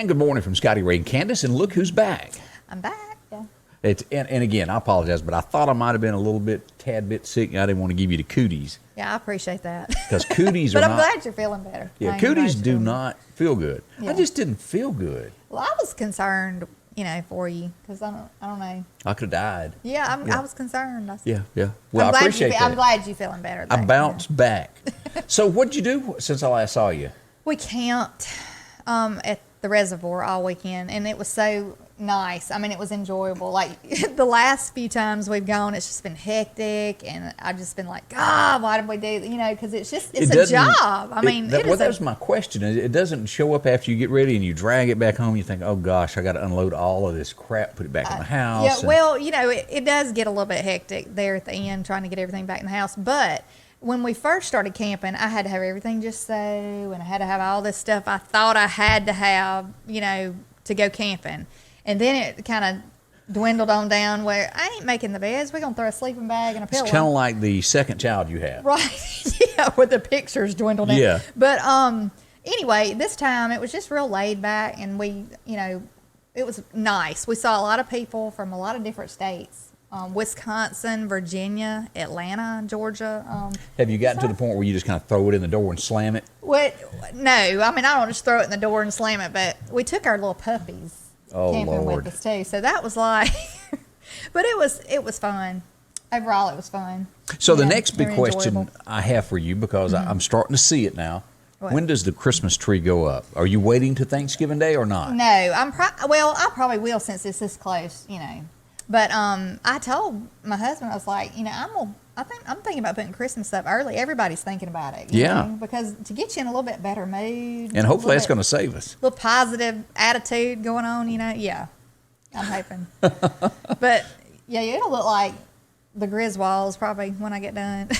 And good morning from Scotty, Ray, and Candace, and look who's back. I'm back. Yeah. And again, I apologize, but I thought I might have been a tad bit sick. I didn't want to give you the cooties. Yeah, I appreciate that. Because cooties but are I'm not. glad you're feeling better. Yeah, cooties do not feel good. Yeah. I just didn't feel good. Well, I was concerned, for you because I don't know. I could have died. Yeah, I was concerned. Yeah. Well, I appreciate that. I'm glad you're feeling better. I bounced back. So what'd you do since I last saw you? We camped at the reservoir all weekend, and it was so nice. I mean, it was enjoyable. Like the last few times we've gone, it's just been hectic, and I've just been like, God, why did we do? Because it's a job. I mean, that was my question. It doesn't show up after you get ready and you drag it back home. You think, oh gosh, I got to unload all of this crap, put it back in the house. Yeah, well, it does get a little bit hectic there at the end, trying to get everything back in the house, but. When we first started camping, I had to have everything just so, and I had to have all this stuff I thought I had to have, to go camping. And then it kind of dwindled on down where I ain't making the beds. We're going to throw a sleeping bag and a pillow. It's kind of like the second child you have. Right. Yeah, with the pictures dwindled in. Yeah. But anyway, this time it was just real laid back, and we, it was nice. We saw a lot of people from a lot of different states. Wisconsin, Virginia, Atlanta, Georgia. Have you gotten to the point where you just kind of throw it in the door and slam it? What? No, I mean, I don't just throw it in the door and slam it, but we took our little puppies camping with us too. So that was like, but it was fun. Overall, it was fun. So the next big question I have for you, because I'm starting to see it now. What? When does the Christmas tree go up? Are you waiting to Thanksgiving Day or not? No, I probably will since it's this close, But I told my husband, I was like, I'm thinking about putting Christmas up early. Everybody's thinking about it. You know? Because to get you in a little bit better mood. And hopefully that's going to save us. A little positive attitude going on, Yeah, I'm hoping. But, yeah, it'll look like the Griswolds probably when I get done.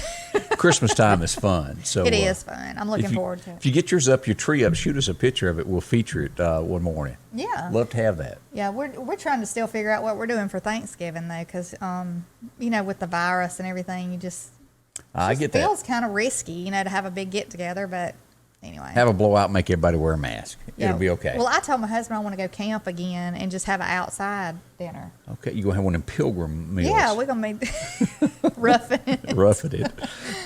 Christmas time is fun. So it is fun. I'm looking forward to it. If you get your tree up, shoot us a picture of it. We'll feature it one morning. Yeah. Love to have that. Yeah, we're trying to still figure out what we're doing for Thanksgiving, though, because, with the virus and everything, I get that. It feels kind of risky, to have a big get-together, but anyway. Have a blowout, make everybody wear a mask. Yeah. It'll be okay. Well, I told my husband I want to go camp again and just have an outside dinner. Okay, you're going to have one of them pilgrim meals. Yeah, we're going to be roughing it. Roughing it.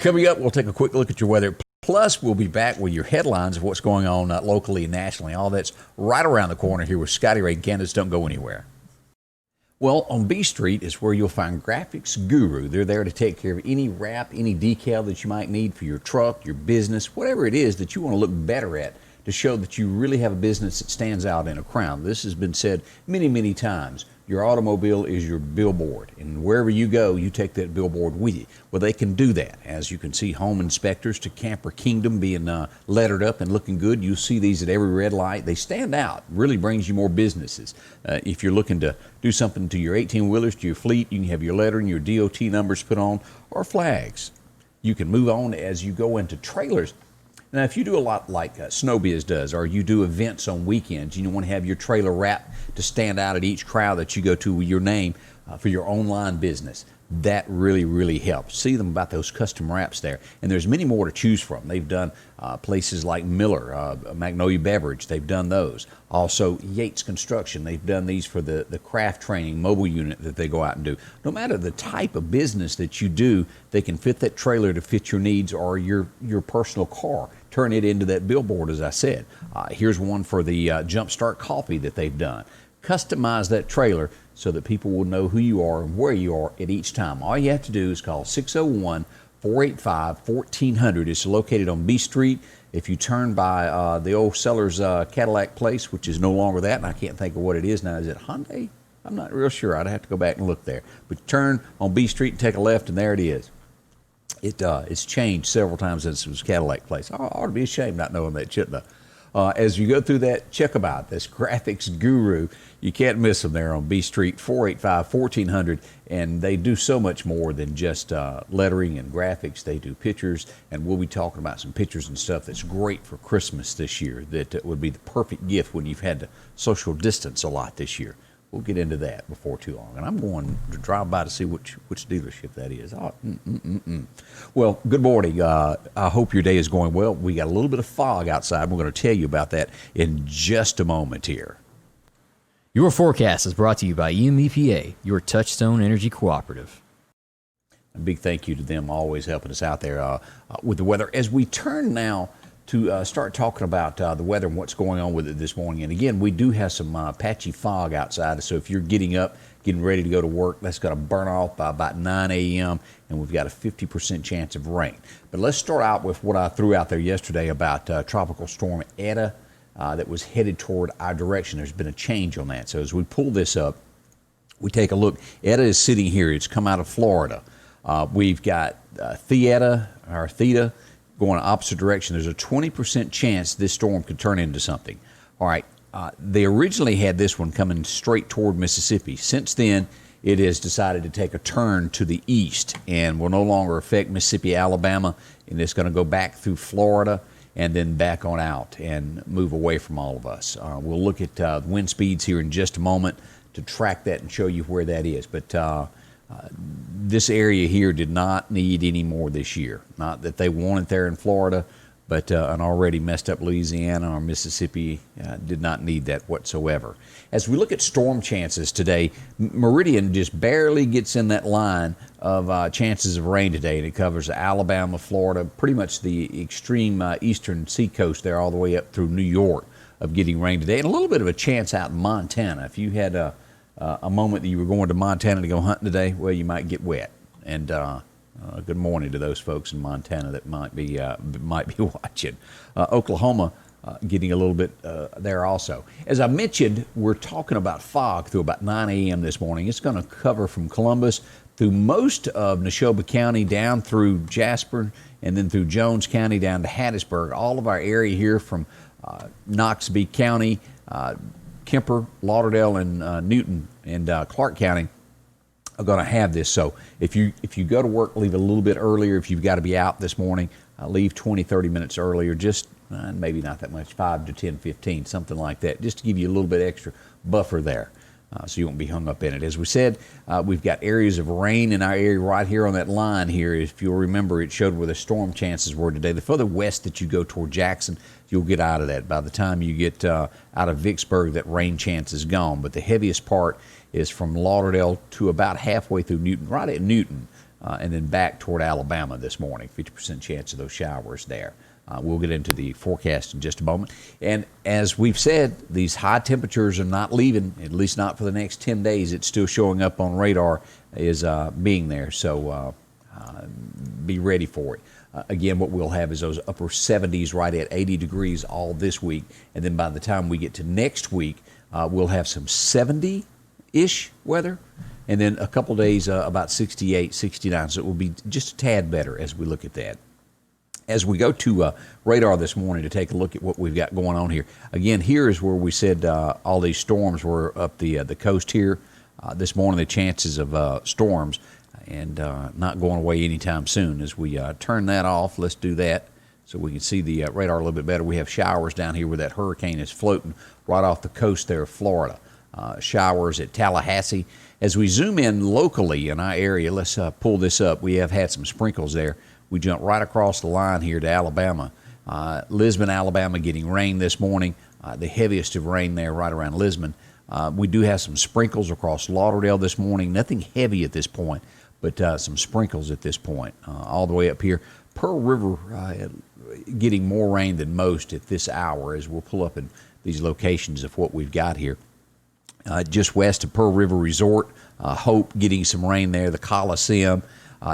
Coming up, we'll take a quick look at your weather. Plus, we'll be back with your headlines of what's going on locally and nationally. All that's right around the corner here with Scotty, Ray, and Candace. Don't go anywhere. Well, on B Street is where you'll find Graphics Guru. They're there to take care of any wrap, any decal that you might need for your truck, your business, whatever it is that you want to look better at to show that you really have a business that stands out in a crowd. This has been said many, many times. Your automobile is your billboard, and wherever you go, you take that billboard with you. Well, they can do that. As you can see, home inspectors to Camper Kingdom being lettered up and looking good. You'll see these at every red light. They stand out. Really brings you more businesses. If you're looking to do something to your 18-wheelers, to your fleet, you can have your lettering, your DOT numbers put on, or flags. You can move on as you go into trailers. Now, if you do a lot like Snowbiz does, or you do events on weekends, you want to have your trailer wrap to stand out at each crowd that you go to with your name for your online business. That really, really helps. See them about those custom wraps there. And there's many more to choose from. They've done places like Miller, Magnolia Beverage. They've done those. Also, Yates Construction. They've done these for the craft training mobile unit that they go out and do. No matter the type of business that you do, they can fit that trailer to fit your needs or your personal car. Turn it into that billboard, as I said. Here's one for the Jumpstart Coffee that they've done. Customize that trailer so that people will know who you are and where you are at each time. All you have to do is call 601-485-1400. It's located on B Street. If you turn by the old Sellers Cadillac place, which is no longer that, and I can't think of what it is now. Is it Hyundai? I'm not real sure. I'd have to go back and look there. But turn on B Street and take a left, and there it is. It's changed several times since it was Cadillac place. I ought to be ashamed not knowing that, shouldn't I? As you go through that, check them out. This Graphics Guru. You can't miss them there on B Street, 485-1400. And they do so much more than just lettering and graphics. They do pictures, and we'll be talking about some pictures and stuff that's great for Christmas this year, that would be the perfect gift when you've had to social distance a lot this year. We'll get into that before too long. And I'm going to drive by to see which dealership that is. Well, good morning. I hope your day is going well. We got a little bit of fog outside. We're going to tell you about that in just a moment here. Your forecast is brought to you by EMEPA, your Touchstone Energy Cooperative. A big thank you to them always helping us out there with the weather. As we turn now to start talking about the weather and what's going on with it this morning. And again, we do have some patchy fog outside. So if you're getting up, getting ready to go to work, that's going to burn off by about 9 a.m. and we've got a 50% chance of rain. But let's start out with what I threw out there yesterday about Tropical Storm Etta that was headed toward our direction. There's been a change on that. So as we pull this up, we take a look. Etta is sitting here. It's come out of Florida. We've got Theta, going opposite direction. There's a 20% chance this storm could turn into something. All right, they originally had this one coming straight toward Mississippi. Since then, it has decided to take a turn to the east and will no longer affect Mississippi, Alabama, and it's going to go back through Florida and then back on out and move away from all of us. We'll look at wind speeds here in just a moment to track that and show you where that is. But this area here did not need any more this year. Not that they want it there in Florida, but an already messed up Louisiana or Mississippi did not need that whatsoever. As we look at storm chances today, Meridian just barely gets in that line of chances of rain today, and it covers Alabama, Florida, pretty much the extreme eastern seacoast there all the way up through New York of getting rain today, and a little bit of a chance out in Montana. If you had a moment that you were going to Montana to go hunting today, well, you might get wet. And good morning to those folks in Montana that might be watching. Oklahoma getting a little bit there also. As I mentioned, we're talking about fog through about 9 a.m. this morning. It's going to cover from Columbus through most of Neshoba County down through Jasper and then through Jones County down to Hattiesburg. All of our area here from Knoxville County, Kemper, Lauderdale, and Newton and Clark County are going to have this. So if you go to work, leave a little bit earlier. If you've got to be out this morning, leave 20, 30 minutes earlier, just maybe not that much, 5 to 10, 15, something like that, just to give you a little bit extra buffer there so you won't be hung up in it. As we said, we've got areas of rain in our area right here on that line here. If you'll remember, it showed where the storm chances were today. The further west that you go toward Jackson, you'll get out of that. By the time you get out of Vicksburg, that rain chance is gone. But the heaviest part is from Lauderdale to about halfway through Newton, right at Newton, and then back toward Alabama this morning. 50% chance of those showers there. We'll get into the forecast in just a moment. And as we've said, these high temperatures are not leaving, at least not for the next 10 days. It's still showing up on radar as being there. So be ready for it. Again, what we'll have is those upper 70s right at 80 degrees all this week. And then by the time we get to next week, we'll have some 70-ish weather. And then a couple days about 68, 69. So it will be just a tad better as we look at that. As we go to radar this morning to take a look at what we've got going on here. Again, here is where we said all these storms were up the coast here. This morning, the chances of storms and not going away anytime soon. As we turn that off, let's do that so we can see the radar a little bit better. We have showers down here where that hurricane is floating right off the coast there of Florida. Showers at Tallahassee. As we zoom in locally in our area, let's pull this up. We have had some sprinkles there. We jump right across the line here to Alabama. Lisbon, Alabama getting rain this morning. The heaviest of rain there right around Lisbon. We do have some sprinkles across Lauderdale this morning. Nothing heavy at this point, but some sprinkles at this point. All the way up here. Pearl River getting more rain than most at this hour as we'll pull up in these locations of what we've got here. Just west of Pearl River Resort, Hope getting some rain there. The Coliseum.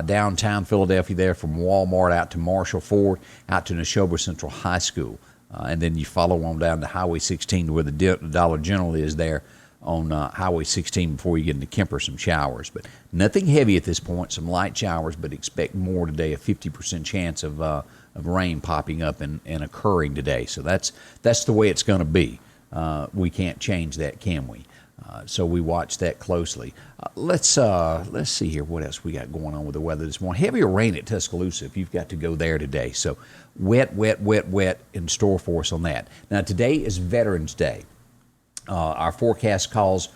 Downtown Philadelphia there from Walmart out to Marshall Ford, out to Neshoba Central High School. And then you follow on down to Highway 16 to where the Dollar General is there on Highway 16 before you get into Kemper, some showers. But nothing heavy at this point, some light showers, but expect more today, a 50% chance of rain popping up and occurring today. So that's the way it's going to be. We can't change that, can we? So we watch that closely. Let's see here what else we got going on with the weather this morning. Heavier rain at Tuscaloosa if you've got to go there today. So wet in store for us on that. Now today is Veterans Day. Our forecast calls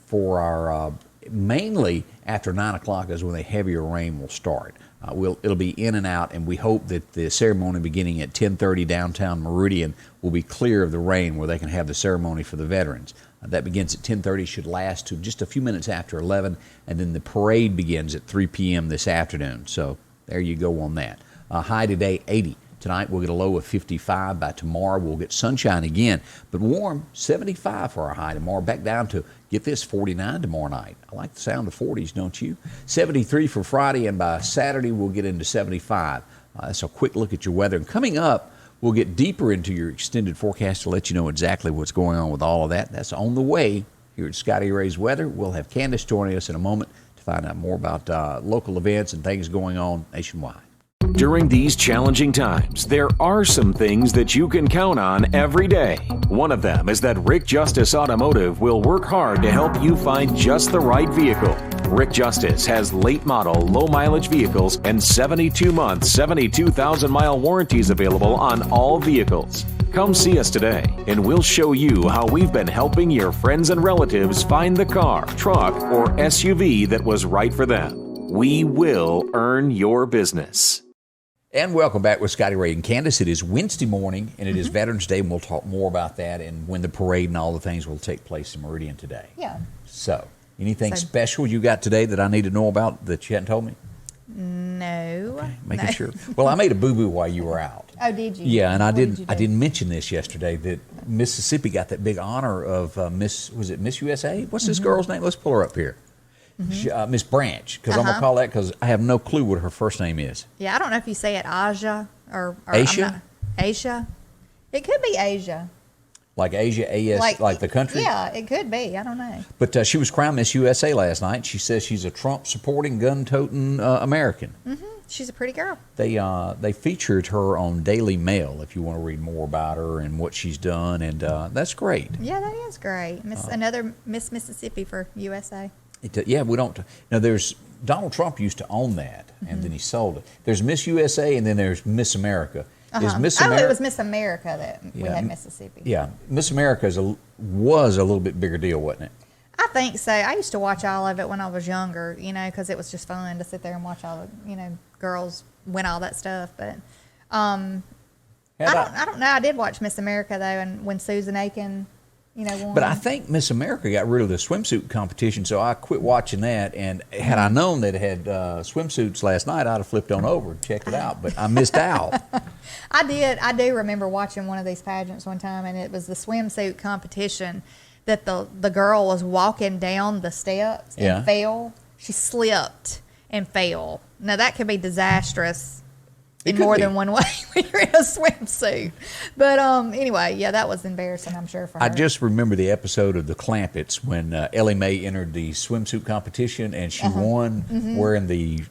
for our mainly after 9 o'clock is when the heavier rain will start. It'll be in and out, and we hope that the ceremony beginning at 10:30 downtown Meridian will be clear of the rain where they can have the ceremony for the veterans. That begins at 10:30, should last to just a few minutes after 11, and then the parade begins at 3 p.m. this afternoon. So there you go on that. High today, 80. Tonight we'll get a low of 55. By tomorrow we'll get sunshine again, but warm, 75 for our high tomorrow. Back down to, get this, 49 tomorrow night. I like the sound of 40s, don't you? 73 for Friday, and by Saturday we'll get into 75. That's a quick look at your weather. And coming up, we'll get deeper into your extended forecast to let you know exactly what's going on with all of that. That's on the way here at Scotty Ray's Weather. We'll have Candace joining us in a moment to find out more about local events and things going on nationwide. During these challenging times, there are some things that you can count on every day. One of them is that Rick Justice Automotive will work hard to help you find just the right vehicle. Rick Justice has late model, low mileage vehicles and 72-month, 72,000-mile warranties available on all vehicles. Come see us today, and we'll show you how we've been helping your friends and relatives find the car, truck, or SUV that was right for them. We will earn your business. And welcome back with Scotty Ray and Candace. It is Wednesday morning, and it is Veterans Day, and we'll talk more about that and when the parade and all the things will take place in Meridian today. Yeah. So, anything special you got today that I need to know about that you hadn't told me? No. Okay, making sure. Well, I made a boo-boo while you were out. Oh, did you? Yeah, and I What did you do? didn't mention this yesterday, that Mississippi got that big honor of Miss USA? What's this girl's name? Let's pull her up here. Miss Branch, because I'm going to call that, because I have no clue what her first name is. Yeah, I don't know if you say it Asia or Asia? Asia. It could be Asia. Like Asia, A-S, like the country? Yeah, it could be. I don't know. But she was crowned Miss USA last night. She says she's a Trump-supporting, gun-toting American. Mm-hmm. She's a pretty girl. They featured her on Daily Mail if you want to read more about her and what she's done, and that's great. Yeah, that is great. Another Miss Mississippi for USA. Yeah, we don't. Now, there's Donald Trump used to own that, and then he sold it. There's Miss USA, and then there's Miss America. Is Miss it was Miss America that we Yeah, had Mississippi. Yeah, Miss America was a little bit bigger deal, wasn't it? I think so. I used to watch all of it when I was younger, because it was just fun to sit there and watch all the, girls win all that stuff. But I don't know. I did watch Miss America though, and when Susan Aiken, won. But I think Miss America got rid of the swimsuit competition, so I quit watching that. And had I known that it had swimsuits last night, I'd have flipped on over and checked it out. But I missed out. I do remember watching one of these pageants one time, and it was the swimsuit competition that the girl was walking down the steps and fell. She slipped and fell. Now, that could be disastrous in more than one way when you're in a swimsuit. But anyway, yeah, that was embarrassing, I'm sure, for her. I just remember the episode of The Clampetts when Ellie Mae entered the swimsuit competition, and she won wearing the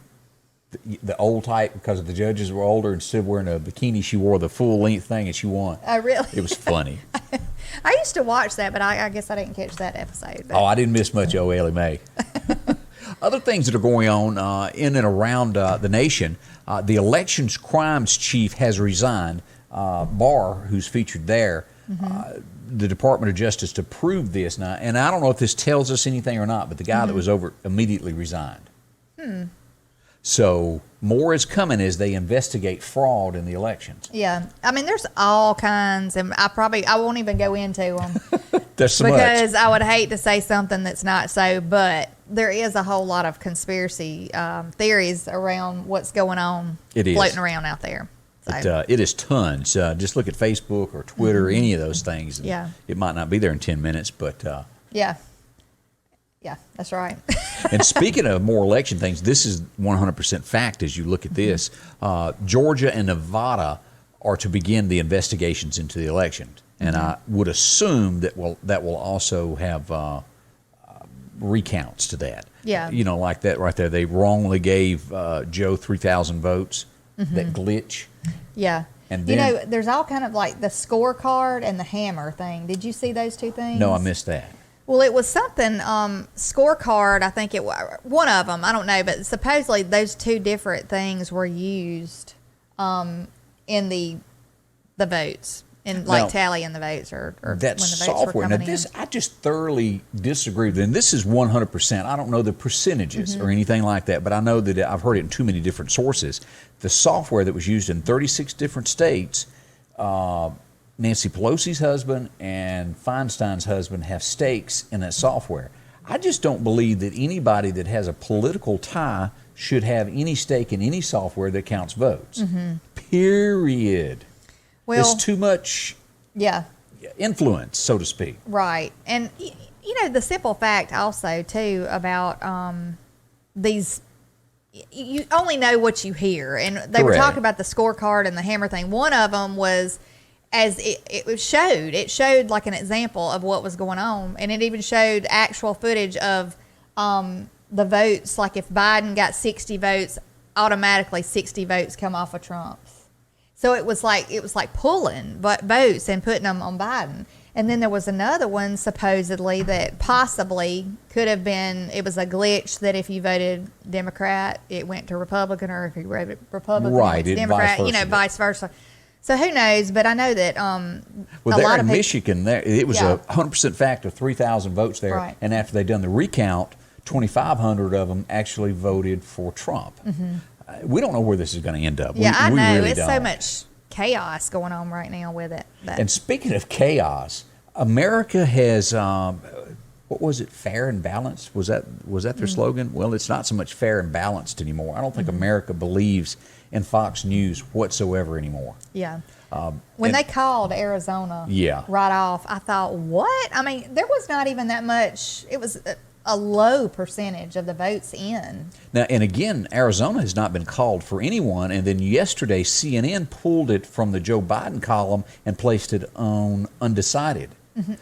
old type because the judges were older. Instead of wearing a bikini, she wore the full-length thing, and she won. Oh, really? It was funny. I used to watch that, but I guess I didn't catch that episode. But. Oh, I didn't miss much of Ellie Mae. Other things that are going on in and around the nation, the elections crimes chief has resigned. Barr, who's featured there, the Department of Justice approved this now, and I don't know if this tells us anything or not, but the guy that was over immediately resigned. So more is coming as they investigate fraud in the elections. Yeah, I mean, there's all kinds, and I won't even go into them. There's so because much. I would hate to say something that's not so, but there is a whole lot of conspiracy theories around what's going on floating around out there. So. It is tons. Just look at Facebook or Twitter, any of those things. Yeah. It might not be there in 10 minutes, but... Yeah. Yeah, that's right. And speaking of more election things, this is 100% fact as you look at this. Georgia and Nevada are to begin the investigations into the election. And I would assume that will also have recounts to that. Yeah. Like that right there. They wrongly gave Joe 3,000 votes, that glitch. Yeah. And then, there's all kind of like the scorecard and the hammer thing. Did you see those two things? No, I missed that. Well, it was something, scorecard, I think it was, one of them, I don't know, but supposedly those two different things were used in the votes. and like Now, tallying the votes or that when the votes software. were Now, coming this in. I just thoroughly disagree with. And this is 100%. I don't know the percentages or anything like that, but I know that I've heard it in too many different sources. The software that was used in 36 different states, Nancy Pelosi's husband and Feinstein's husband have stakes in that software. I just don't believe that anybody that has a political tie should have any stake in any software that counts votes. Period. Well, It's too much yeah. influence, so to speak. Right. And, you know, the simple fact also, too, about these, you only know what you hear. And they were Correct. talking about the scorecard and the hammer thing. One of them was, as it showed like an example of what was going on. And it even showed actual footage of the votes. Like if Biden got 60 votes, automatically 60 votes come off of Trump's. So it was like pulling votes and putting them on Biden. And then there was another one supposedly that possibly could have been, it was a glitch that if you voted Democrat, it went to Republican, or if you voted Republican, Right, it went to it Democrat, vice versa. vice versa. So who knows? But I know that Well, a there lot in of people, Michigan, it was Yeah. a 100% fact of 3,000 votes there. Right. And after they'd done the recount, 2,500 of them actually voted for Trump. We don't know where this is going to end up. yeah, I we know. really It's so don't. much chaos going on right now with it. But And speaking of chaos, America has what was it? Fair and balanced. Was that their slogan? Well, it's not so much fair and balanced anymore. I don't think America believes in Fox News whatsoever anymore. yeah. When and- they called Arizona Yeah. right off, I thought, what? I mean, there was not even that much. It was a low percentage of the votes in. Now, and again, Arizona has not been called for anyone. And then yesterday, CNN pulled it from the Joe Biden column and placed it on undecided.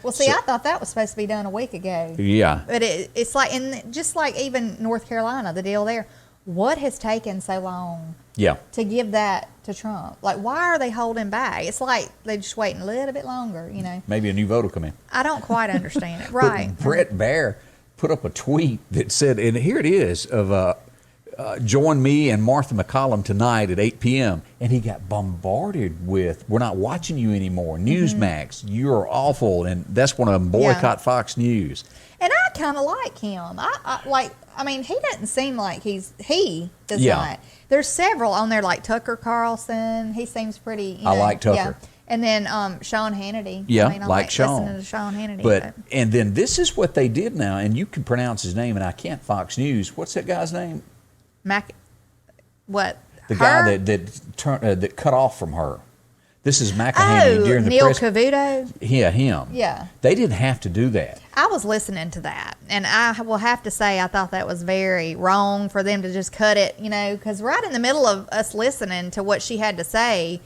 Well, see, So- I thought that was supposed to be done a week ago. Yeah. But it's like, and just like even North Carolina, the deal there, what has taken so long Yeah. to give that to Trump? Like, why are they holding back? It's like they're just waiting a little bit longer, you know. Maybe a new vote will come in. I don't quite understand it. But Right. Brett Baer put up a tweet that said, and here it is, of join me and Martha McCollum tonight at 8 p.m. And he got bombarded with, we're not watching you anymore. Newsmax, you're awful. And that's one of them, boycott Fox News. And I kind of like him. I mean, he doesn't seem like he does Yeah. not. There's several on there, like Tucker Carlson. He seems pretty, I like Tucker. Yeah. And then Sean Hannity. Yeah, I mean, I like Sean. listening to Sean Hannity. But and then this is what they did now, and you can pronounce his name, and I can't. Fox News. What's that guy's name? What? The Her? guy that cut off from her. This is McEnany during the Neil press. Cavuto. Yeah, him. Yeah. They didn't have to do that. I was listening to that, and I will have to say I thought that was very wrong for them to just cut it, you know, because right in the middle of us listening to what she had to say,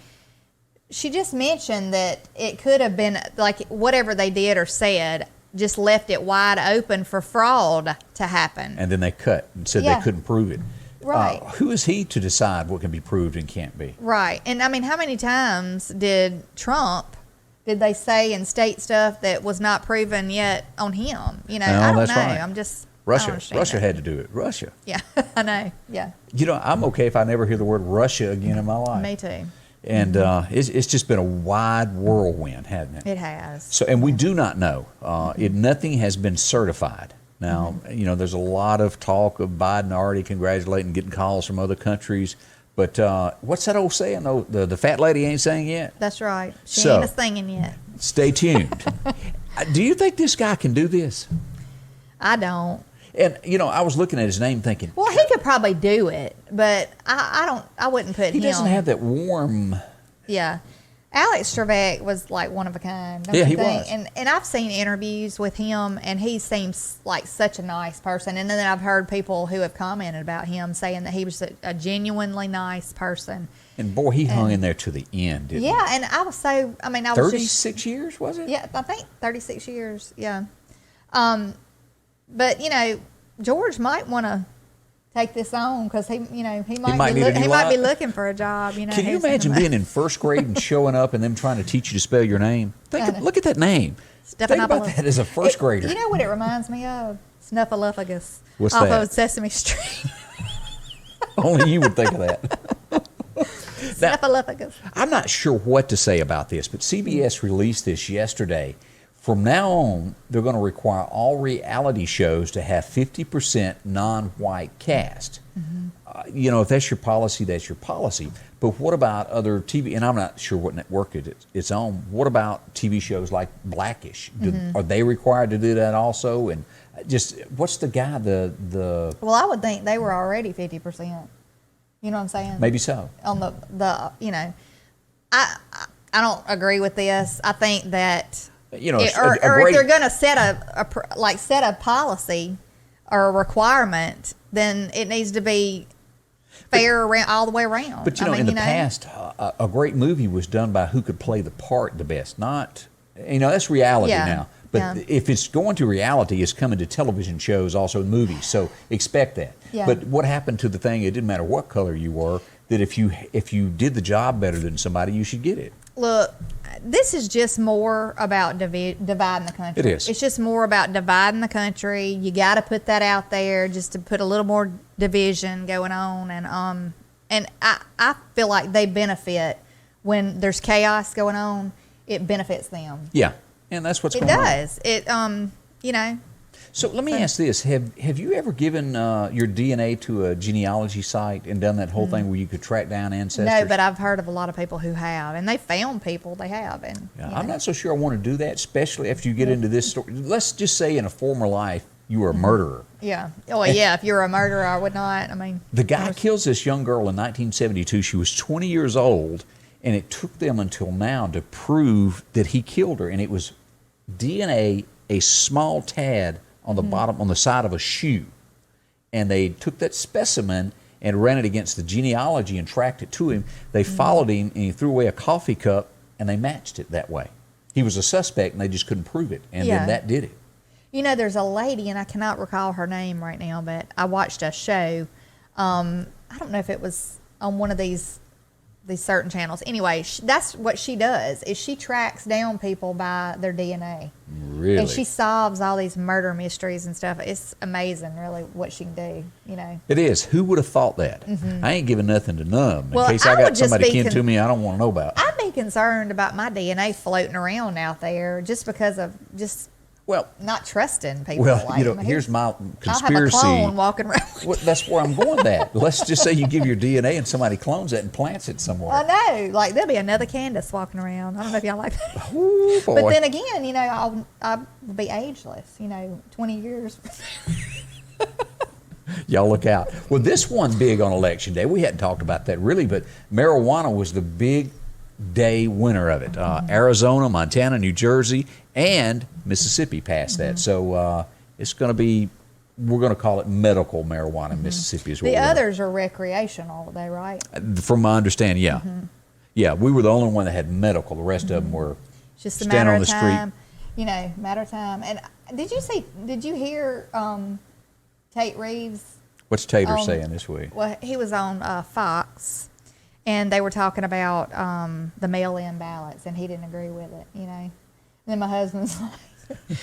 she just mentioned that it could have been, like, whatever they did or said, just left it wide open for fraud to happen. And then they cut and said Yeah. they couldn't prove it. Right. Who is he to decide what can be proved and can't be? Right. And I mean, how many times did they say and state stuff that was not proven yet on him? You know, No, I don't that's know. right. I'm just, I don't Russia. understand Russia it. had to do it. Russia. Yeah, I know. Yeah, You know, I'm okay if I never hear the word Russia again in my life. me too. And it's just been a wide whirlwind, hasn't it? It has. So, and we do not know. Nothing has been certified. Now, you know, there's a lot of talk of Biden already congratulating, getting calls from other countries. But what's that old saying? The fat lady ain't saying yet. That's right. She So- ain't a singing yet. Stay tuned. Do you think this guy can do this? I don't. And, you know, I was looking at his name thinking, Well, he could probably do it, but I don't. I wouldn't put he him. doesn't have that warm. Yeah. Alex Trebek was like one of a kind. Don't Yeah, you he think? was. And I've seen interviews with him, and he seems like such a nice person. And then I've heard people who have commented about him saying that he was a genuinely nice person. And boy, he hung in there to the end, didn't Yeah, and I was so. I mean, I he? was 36 years, was it? Yeah, I think 36 years. Yeah. But you know, George might want to take this on because he might might be need a new he might be life. looking for a job. You know, Can you he's thinking imagine about- being in first grade and showing up and them trying to teach you to spell your name? Look at that name. Think about Stephanopoulos. that as a first grader. You know what it reminds me of? Snuffleupagus. What's off that? of Sesame Street. Only you would think of that. Snuffleupagus. I'm not sure what to say about this, but CBS released this yesterday. From now on, they're going to require all reality shows to have 50% non-white cast. If that's your policy, that's your policy. But what about other TV? And I'm not sure what network it's on. What about TV shows like Blackish? Are they required to do that also? And just what's the guy? Well, I would think they were already 50%. You know what I'm saying? Maybe so. On I don't agree with this. I think that. If they're going to set a policy or a requirement, then it needs to be fair all the way around. But in the past, a great movie was done by who could play the part the best. Not, that's reality now. But if it's going to reality, it's coming to television shows, also movies. So expect that. Yeah. But what happened to the thing? It didn't matter what color you were. That if you did the job better than somebody, you should get it. Look, this is just more about dividing the country. It is. It's just more about dividing the country. You got to put that out there just to put a little more division going on. And I feel like they benefit when there's chaos going on. It benefits them. Yeah, and that's what's going on. It does. It So let me ask this: Have you ever given your DNA to a genealogy site and done that whole thing where you could track down ancestors? No, but I've heard of a lot of people who have, and they found people they have. And I'm not so sure I want to do that, especially after you get into this story. Let's just say in a former life you were a murderer. Yeah. Well, yeah. If you're a murderer, I would not. I mean, the guy kills this young girl in 1972. She was 20 years old, and it took them until now to prove that he killed her, and it was DNA, a small tad on the bottom, on the side of a shoe. And they took that specimen and ran it against the genealogy and tracked it to him. They followed him, and he threw away a coffee cup, and they matched it that way. He was a suspect, and they just couldn't prove it. And then that did it. There's a lady, and I cannot recall her name right now, but I watched a show. I don't know if it was on one of these certain channels. Anyway, that's what she does, is she tracks down people by their DNA. Really? And she solves all these murder mysteries and stuff. It's amazing, really, what she can do, It is. Who would have thought that? I ain't giving nothing to none. Well, In case I I would got just somebody be kin to me I don't want to know about. I'd be concerned about my DNA floating around out there just because of not trusting people. Here's my conspiracy. I'll have a clone walking around. Well, that's where I'm going with that. Let's just say you give your DNA and somebody clones it and plants it somewhere. I know. Like, there'll be another Candace walking around. I don't know if y'all like that. Ooh, boy. But then again, I'll be ageless, 20 years. Y'all look out. Well, this one's big on Election Day. We hadn't talked about that really, but marijuana was the big day winner of it. Arizona, Montana, New Jersey, and Mississippi passed that. So it's going to be, we're going to call it medical marijuana in Mississippi. Is what The others are recreational, they right? From my understanding, yeah. Yeah, we were the only one that had medical. The rest of them were It's just a standing matter on of the time. street. Matter of time. And did you hear Tate Reeves? What's Tater saying this week? Well, he was on Fox, and they were talking about the mail-in ballots, and he didn't agree with it, And then my husband's like,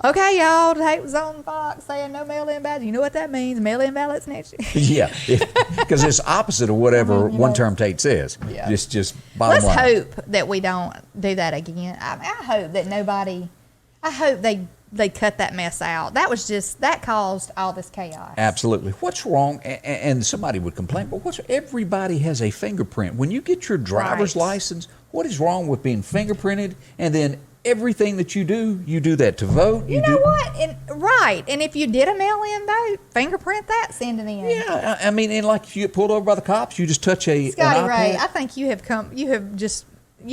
okay, y'all, Tate was on Fox saying no mail-in ballots. You know what that means, mail-in ballots next year. Yeah, because it's opposite of whatever one-term Tate says. Yeah. Just bottom Let's line. hope that we don't do that again. I hope that I hope they cut that mess out. That caused all this chaos. Absolutely. What's wrong? And somebody would complain, but everybody has a fingerprint. When you get your driver's license, what is wrong with being fingerprinted? And then everything that you do that to vote. You know what? And if you did a mail-in vote, fingerprint that, send it in. Yeah, I mean, and like if you get pulled over by the cops, you just touch an Scotty iPad. Ray, I think you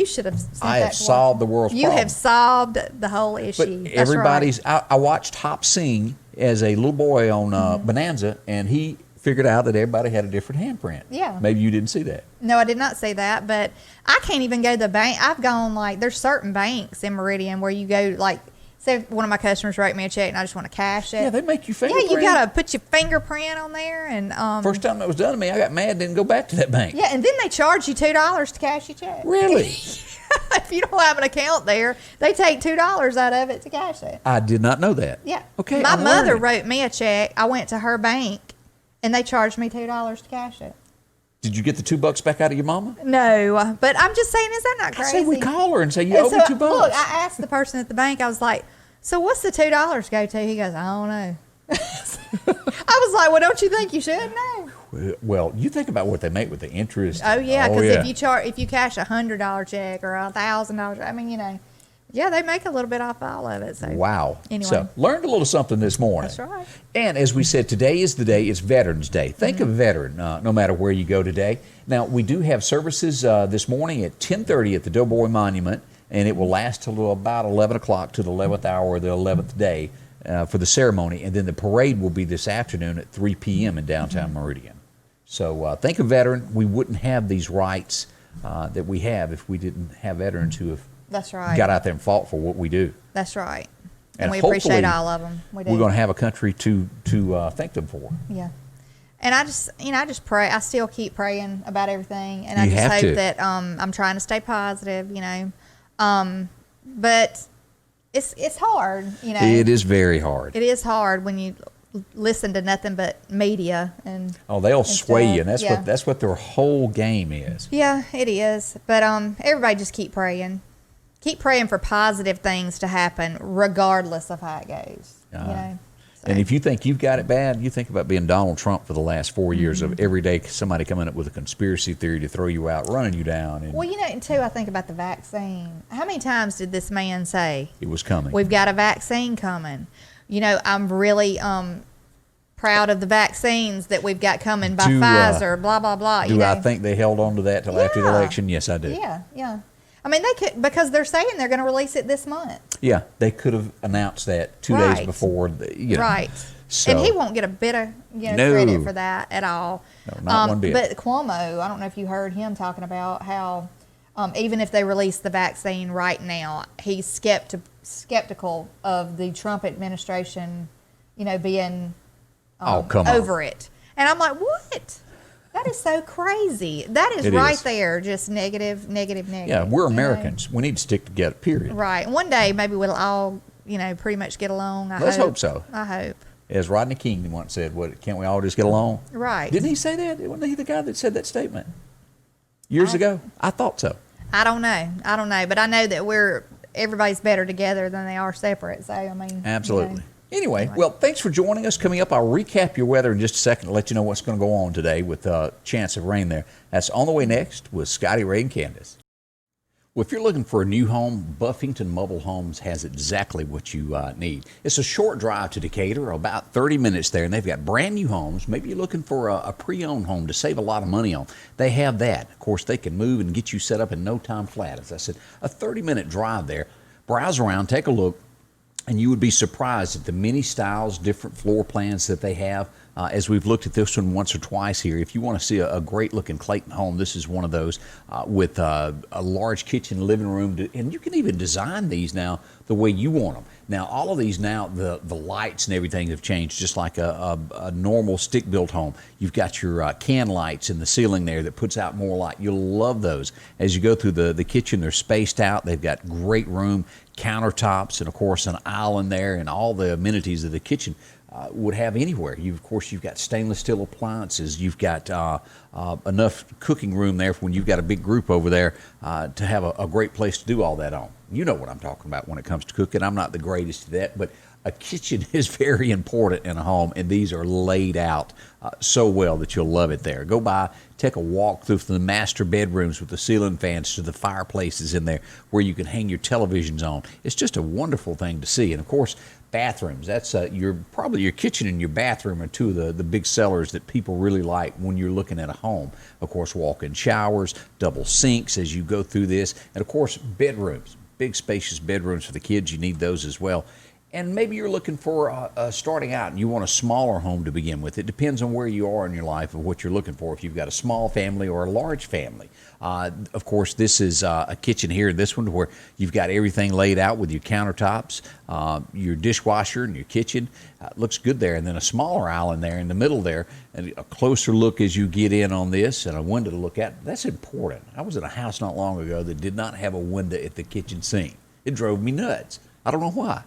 should have sent I have that to solved us. the world's You problem. have solved the whole issue. But That's everybody's. right. I watched Hop sing as a little boy on Bonanza, and he figured out that everybody had a different handprint. Yeah. Maybe you didn't see that. No, I did not say that, but I can't even go to the bank. I've gone there's certain banks in Meridian where you go say one of my customers wrote me a check and I just want to cash it. Yeah, they make you fingerprint. Yeah, you got to put your fingerprint on there. And First time that was done to me, I got mad, didn't go back to that bank. yeah, and then they charge you $2 to cash your check. Really? If you don't have an account there, they take $2 out of it to cash it. I did not know that. Yeah. Okay. My I'm mother learning. wrote me a check. I went to her bank, and they charged me $2 to cash it. Did you get the $2 back out of your mama? No, but I'm just saying, is that not I crazy? say we call her and say, you And owe me $2. Look, I asked the person at the bank, I was like, so what's the $2 go to? He goes, I don't know. I was like, well, don't you think you should know? Well, you think about what they make with the interest. Oh, yeah, because if you cash $100 check or $1,000, I mean, yeah, they make a little bit off all of it. So. Wow. Anyway. So, learned a little something this morning. That's right. And as we said, today is the day, it's Veterans Day. Think of a veteran, no matter where you go today. Now, we do have services this morning at 10:30 at the Doughboy Monument, and it will last till about 11 o'clock to the 11th hour of the 11th day for the ceremony. And then the parade will be this afternoon at 3 p.m. in downtown Meridian. So, think of veteran. We wouldn't have these rights that we have if we didn't have veterans who have That's right. got out there and fought for what we do. That's right. And we appreciate hopefully all of them. We do. We're going to have a country to thank them for. Yeah. And I just pray. I still keep praying about everything, and I You just have hope to. that I'm trying to stay positive, But it's hard, It is very hard. It is hard when you listen to nothing but media and. Oh, they'll and sway stuff. you, and Yeah. that's what their whole game is. Yeah, it is. But everybody just keep praying. Keep praying for positive things to happen, regardless of how it goes. So. And if you think you've got it bad, you think about being Donald Trump for the last 4 years Mm-hmm. of every day somebody coming up with a conspiracy theory to throw you out, running you down. And Well, and too, I think about the vaccine. How many times did this man say, it was coming. we've got a vaccine coming? I'm really proud of the vaccines that we've got coming by Pfizer, blah, blah, blah. I think they held on to that till after the election? Yes, I do. Yeah. I mean, they could, because they're saying they're going to release it this month. Yeah, they could have announced that 2 days before. Right. So, and he won't get a bit of No. credit for that at all. No, not one bit. But Cuomo, I don't know if you heard him talking about how even if they release the vaccine right now, he's skeptical of the Trump administration, being come on. over it. And I'm like, what? That is so crazy. That is It right is. there, just negative. Yeah, we're Americans. We need to stick together, period. Right. One day, maybe we'll all, pretty much get along. Let's hope so. I hope. As Rodney King once said, can't we all just get along? Right. Didn't he say that? Wasn't he the guy that said that statement years ago? I thought so. I don't know. But I know that everybody's better together than they are separate. So, I mean. Absolutely. Anyway, well, thanks for joining us. Coming up, I'll recap your weather in just a second to let you know what's going to go on today with a chance of rain there. That's on the way next with Scotty, Ray, and Candace. Well, if you're looking for a new home, Buffington Mobile Homes has exactly what you need. It's a short drive to Decatur, about 30 minutes there, and they've got brand new homes. Maybe you're looking for a pre-owned home to save a lot of money on. They have that. Of course, they can move and get you set up in no time flat. As I said, a 30-minute drive there. Browse around, take a look. And you would be surprised at the many styles, different floor plans that they have. As we've looked at this one once or twice here, if you want to see a great-looking Clayton home, this is one of those with a large kitchen, living room. And you can even design these now the way you want them. Now, all of these now, the lights and everything have changed, just like a normal stick-built home. You've got your can lights in the ceiling there that puts out more light. You'll love those. As you go through the kitchen, they're spaced out. They've got great room, countertops, and, of course, an island there, and all the amenities of the kitchen would have anywhere. Of course, you've got stainless steel appliances. You've got enough cooking room there for when you've got a big group over there to have a great place to do all that on. You know what I'm talking about when it comes to cooking. I'm not the greatest at that, but a kitchen is very important in a home, and these are laid out so well that you'll love it there. Go by, take a walk through the master bedrooms with the ceiling fans to the fireplaces in there where you can hang your televisions on. It's just a wonderful thing to see. And, of course, bathrooms. That's probably your kitchen and your bathroom are two of the big sellers that people really like when you're looking at a home. Of course, walk-in showers, double sinks as you go through this, and, of course, bedrooms. Big spacious bedrooms for the kids. You need those as well. And maybe you're looking for starting out and you want a smaller home to begin with. It depends on where you are in your life and what you're looking for, if you've got a small family or a large family. Of course, this is a kitchen here, this one, where you've got everything laid out with your countertops, your dishwasher and your kitchen. Looks good there. And then a smaller island there in the middle there, and a closer look as you get in on this, and a window to look at. That's important. I was in a house not long ago that did not have a window at the kitchen sink. It drove me nuts. I don't know why.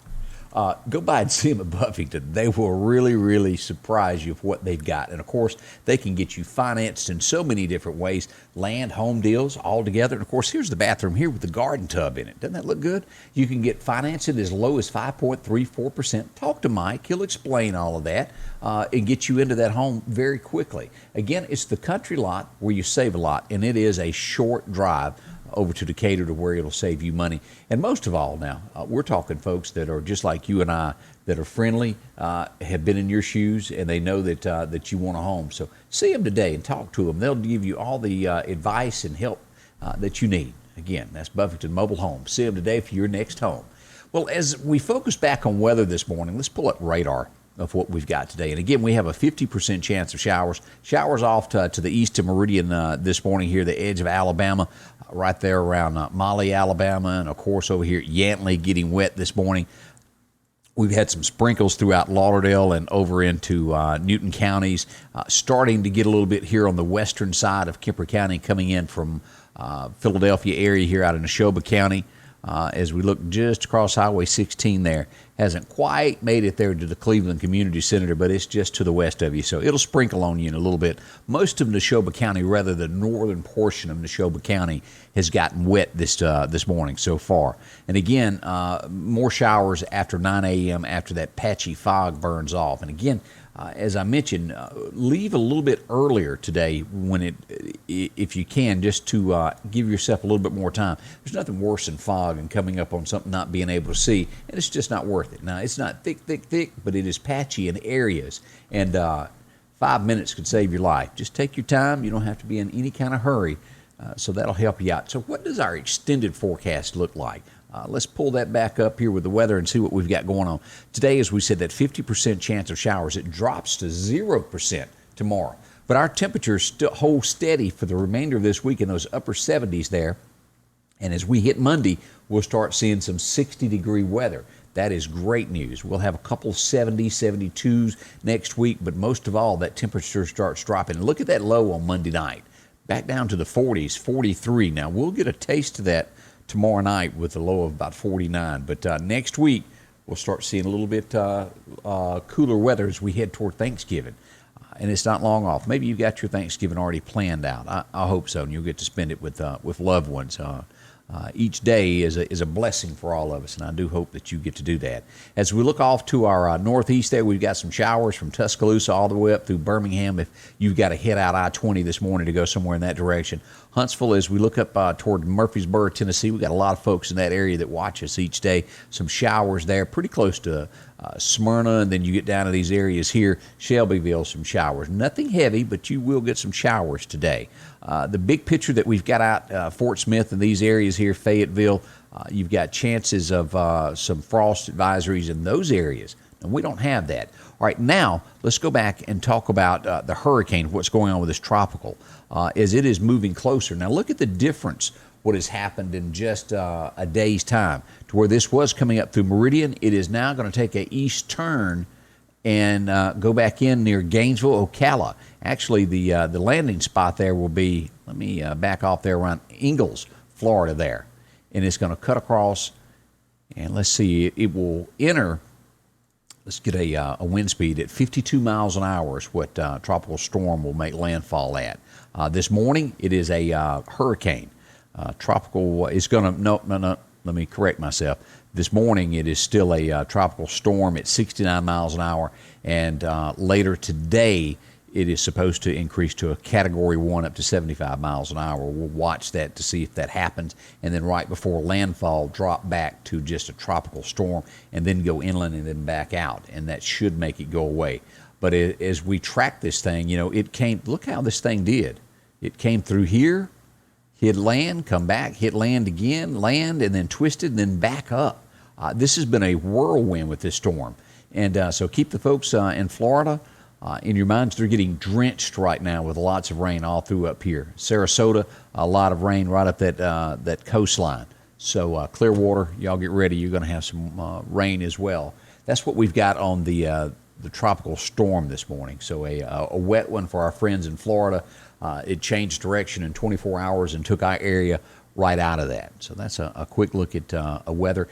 Go by and see them at Buffington. They will really, really surprise you with what they've got. And, of course, they can get you financed in so many different ways. Land, home deals, all together. And, of course, here's the bathroom here with the garden tub in it. Doesn't that look good? You can get financing as low as 5.34%. Talk to Mike. He'll explain all of that and get you into that home very quickly. Again, it's the country lot where you save a lot, and it is a short drive over to Decatur to where it'll save you money. And most of all now, we're talking folks that are just like you and I, that are friendly, have been in your shoes, and they know that you want a home. So see them today and talk to them. They'll give you all the advice and help that you need. Again, that's Buffington Mobile Home. See them today for your next home. Well, as we focus back on weather this morning, let's pull up radar of what we've got today. And again, we have a 50% chance of showers. Showers off to the east of Meridian this morning here, the edge of Alabama, right there around Molly, Alabama, and of course over here at Yantley getting wet this morning. We've had some sprinkles throughout Lauderdale and over into Newton counties, starting to get a little bit here on the western side of Kemper County, coming in from Philadelphia area here out in Neshoba County. As we look just across Highway 16 there. Hasn't quite made it there to the Cleveland Community Center, but it's just to the west of you, so it'll sprinkle on you in a little bit. Most of Neshoba County, rather the northern portion of Neshoba County, has gotten wet this morning so far. And again, more showers after 9 a.m. after that patchy fog burns off. And again, as I mentioned, leave a little bit earlier today if you can, just to give yourself a little bit more time. There's nothing worse than fog and coming up on something not being able to see, and it's just not worth it. Now, it's not thick, but it is patchy in areas, and 5 minutes could save your life. Just take your time. You don't have to be in any kind of hurry, so that'll help you out. So what does our extended forecast look like? Let's pull that back up here with the weather and see what we've got going on. Today, as we said, that 50% chance of showers, it drops to 0% tomorrow. But our temperatures still hold steady for the remainder of this week in those upper 70s there. And as we hit Monday, we'll start seeing some 60-degree weather. That is great news. We'll have a couple 70, 72s next week, but most of all, that temperature starts dropping. Look at that low on Monday night, back down to the 40s, 43. Now, we'll get a taste of that tomorrow night with a low of about 49. But next week, we'll start seeing a little bit cooler weather as we head toward Thanksgiving. And it's not long off. Maybe you've got your Thanksgiving already planned out. I hope so, and you'll get to spend it with loved ones. Each day is a blessing for all of us, and I do hope that you get to do that. As we look off to our northeast there, we've got some showers from Tuscaloosa all the way up through Birmingham if you've got to head out I-20 this morning to go somewhere in that direction. Huntsville, as we look up toward Murfreesboro, Tennessee, we've got a lot of folks in that area that watch us each day. Some showers there, pretty close to Smyrna, and then you get down to these areas here, Shelbyville, some showers. Nothing heavy, but you will get some showers today. The big picture that we've got out Fort Smith and these areas here, Fayetteville, you've got chances of some frost advisories in those areas. And we don't have that. All right, now let's go back and talk about the hurricane, what's going on with this tropical, as it is moving closer. Now look at the difference, what has happened in just a day's time, to where this was coming up through Meridian. It is now going to take an east turn and go back in near Gainesville, Ocala. Actually, the landing spot there will be, let me back off there around Ingalls, Florida there. And it's going to cut across, and let's see, it will enter, let's get a wind speed at 52 miles an hour is what tropical storm will make landfall at. This morning, it is a hurricane. Tropical is going to, no, let me correct myself. This morning, it is still a tropical storm at 69 miles an hour, and later today, it is supposed to increase to a Category 1 up to 75 miles an hour. We'll watch that to see if that happens, and then right before landfall, drop back to just a tropical storm, and then go inland and then back out, and that should make it go away. But as we track this thing, it came, look how this thing did. It came through here, hit land, come back, hit land again, land, and then twisted, and then back up. This has been a whirlwind with this storm. And so keep the folks in Florida in your minds. They're getting drenched right now with lots of rain all through up here. Sarasota, a lot of rain right up that coastline. So Clearwater, y'all get ready. You're going to have some rain as well. That's what we've got on the tropical storm this morning. So a wet one for our friends in Florida. It changed direction in 24 hours and took our area right out of that. So that's a quick look at weather.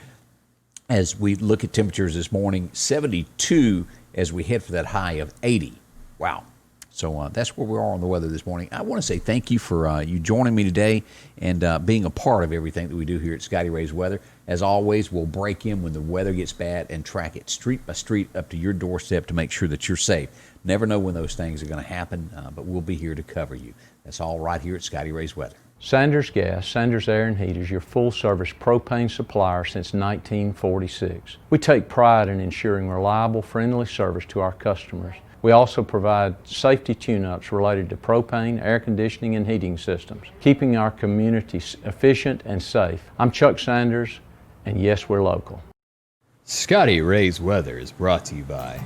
As we look at temperatures this morning, 72 as we head for that high of 80. Wow. So that's where we are on the weather this morning. I want to say thank you for you joining me today and being a part of everything that we do here at Scotty Ray's Weather. As always, we'll break in when the weather gets bad and track it street by street up to your doorstep to make sure that you're safe. Never know when those things are going to happen, but we'll be here to cover you. That's all right here at Scotty Ray's Weather. Sanders Gas, Sanders Air and Heat is your full-service propane supplier since 1946. We take pride in ensuring reliable, friendly service to our customers. We also provide safety tune-ups related to propane, air conditioning, and heating systems, keeping our community efficient and safe. I'm Chuck Sanders, and yes, we're local. Scotty Ray's Weather is brought to you by